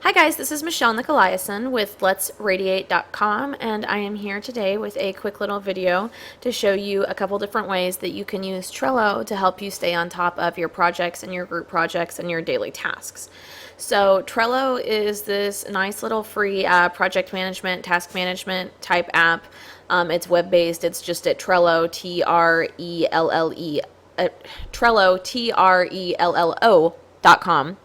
Hi guys, this is Michelle Nicolaisen with Let'sRadiate.com, and I am here today with a quick little video to show you a couple different ways that you can use Trello to help you stay on top of your projects and your group projects and your daily tasks. So Trello is this nice little free project management, task management type app. It's web-based. It's just at Trello, T-R-E-L-L-E, Trello, Trello.com.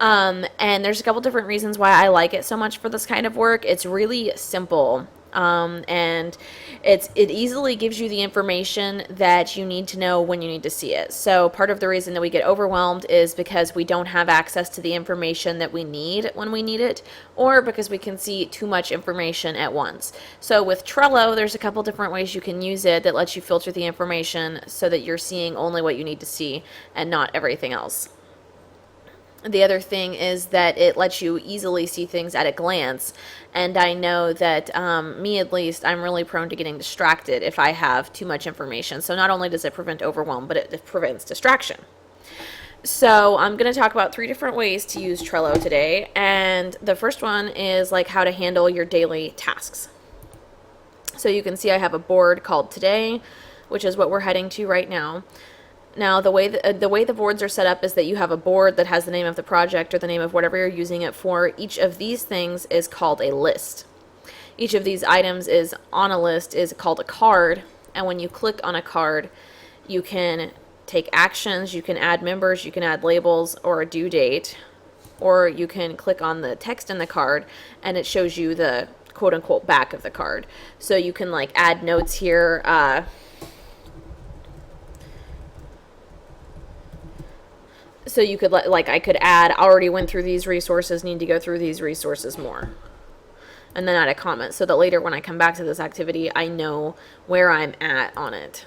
And there's a couple different reasons why I like it so much for this kind of work. It's really simple. And it easily gives you the information that you need to know when you need to see it. So part of the reason that we get overwhelmed is because we don't have access to the information that we need when we need it, or because we can see too much information at once. So with Trello, there's a couple different ways you can use it that lets you filter the information so that you're seeing only what you need to see and not everything else. The other thing is that it lets you easily see things at a glance, and I know that me at least, I'm really prone to getting distracted if I have too much information. So not only does it prevent overwhelm, but it prevents distraction. So I'm going to talk about 3 different ways to use Trello today, and the first one is like how to handle your daily tasks. So you can see I have a board called Today, which is what we're heading to right now. Now, the way the boards are set up is that you have a board that has the name of the project or the name of whatever you're using it for. Each of these things is called a list. Each of these items is on a list is called a card, and when you click on a card, you can take actions, you can add members, you can add labels or a due date, or you can click on the text in the card and it shows you the quote-unquote back of the card. So you can like add notes here. So you could, like, I could add, already went through these resources, need to go through these resources more. And then add a comment so that later when I come back to this activity, I know where I'm at on it.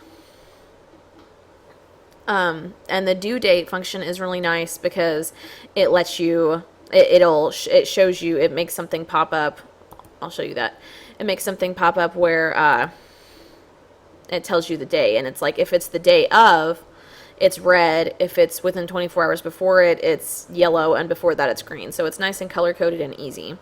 And the due date function is really nice because it lets you, it shows you, it makes something pop up. I'll show you that. It makes something pop up where it tells you the day. And it's like, if it's the day of, it's red. If it's within 24 hours before it, it's yellow, and before that it's green. So it's nice and color-coded and easy.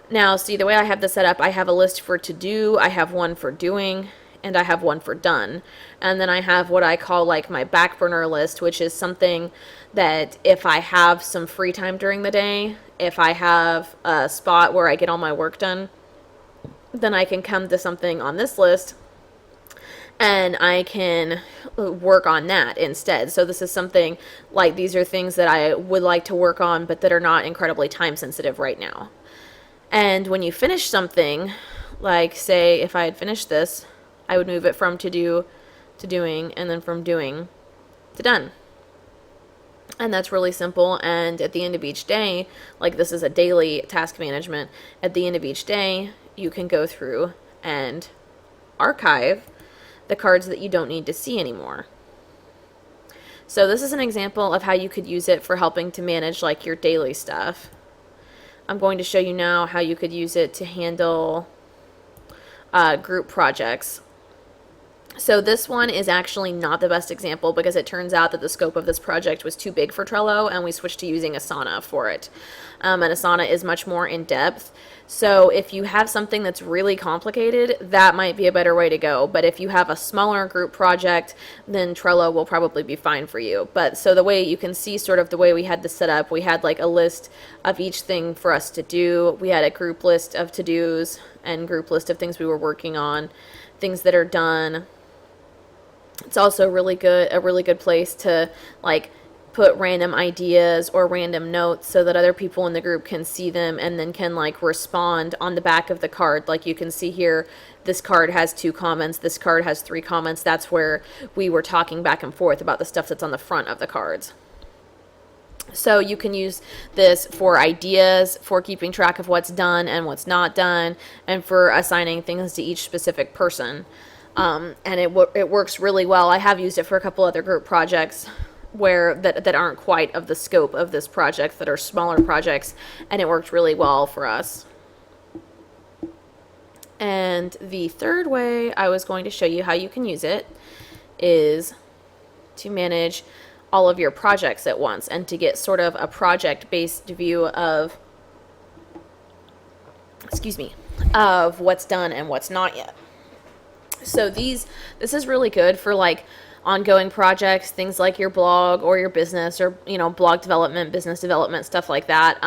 Now, see, the way I have this set up, I have a list for to do, I have one for doing, and I have one for done. And then I have what I call like my back burner list, which is something that if I have some free time during the day, if I have a spot where I get all my work done, then I can come to something on this list and I can work on that instead. So this is something like, these are things that I would like to work on, but that are not incredibly time sensitive right now. And when you finish something, like say if I had finished this, I would move it from to do to doing, and then from doing to done. And that's really simple. And at the end of each day, like this is a daily task management, at the end of each day, you can go through and archive the cards that you don't need to see anymore. So this is an example of how you could use it for helping to manage like your daily stuff. I'm going to show you now how you could use it to handle group projects. So this one is actually not the best example because it turns out that the scope of this project was too big for Trello, and we switched to using Asana for it. And Asana is much more in depth. So if you have something that's really complicated, that might be a better way to go. But if you have a smaller group project, then Trello will probably be fine for you. But so the way you can see sort of the way we had this set up, we had like a list of each thing for us to do. We had a group list of to-dos and group list of things we were working on, things that are done. It's also a really good place to like put random ideas or random notes so that other people in the group can see them and then can like respond on the back of the card. Like you can see here, this card has 2 comments, this card has 3 comments. That's where we were talking back and forth about the stuff that's on the front of the cards. So you can use this for ideas, for keeping track of what's done and what's not done, and for assigning things to each specific person. And it works really well. I have used it for a couple other group projects where that aren't quite of the scope of this project, that are smaller projects, and it worked really well for us. And the third way I was going to show you how you can use it is to manage all of your projects at once and to get sort of a project-based view of excuse me, of what's done and what's not yet. So this is really good for like ongoing projects, things like your blog or your business, or, you know, blog development, business development, stuff like that.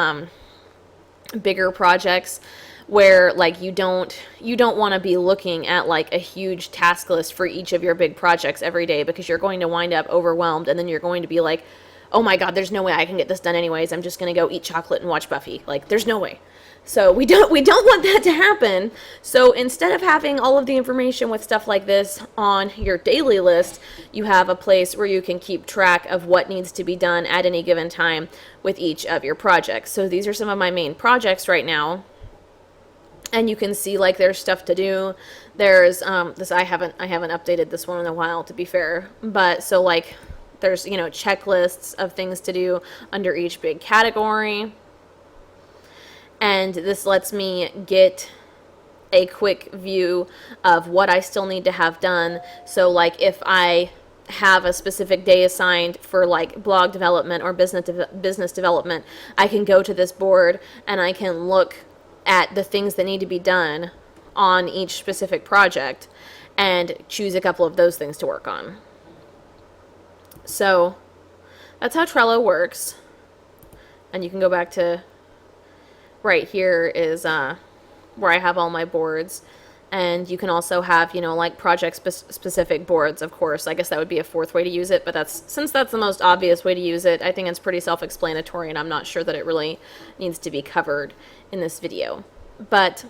Bigger projects where like you don't want to be looking at like a huge task list for each of your big projects every day, because you're going to wind up overwhelmed, and then you're going to be like, oh my God, there's no way I can get this done anyways. I'm just going to go eat chocolate and watch Buffy. Like, there's no way. So we don't want that to happen. So instead of having all of the information with stuff like this on your daily list, you have a place where you can keep track of what needs to be done at any given time with each of your projects. So these are some of my main projects right now. And you can see like there's stuff to do. There's this I haven't updated this one in a while, to be fair. But so like there's, you know, checklists of things to do under each big category. And this lets me get a quick view of what I still need to have done. So like if I have a specific day assigned for like blog development or business development, I can go to this board and I can look at the things that need to be done on each specific project and choose a couple of those things to work on. So that's how Trello works. And you can go back to right here is where I have all my boards. And you can also have, you know, like project specific boards, of course. I guess that would be a fourth way to use it, but since that's the most obvious way to use it, I think it's pretty self-explanatory, and I'm not sure that it really needs to be covered in this video. But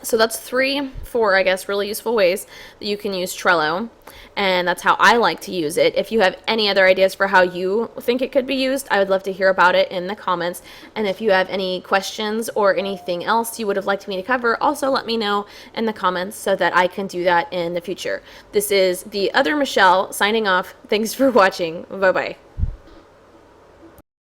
so that's 4, I guess, really useful ways that you can use Trello, and that's how I like to use it. If you have any other ideas for how you think it could be used, I would love to hear about it in the comments. And if you have any questions or anything else you would have liked me to cover, also let me know in the comments so that I can do that in the future. This is the other Michelle signing off. Thanks for watching. Bye-bye.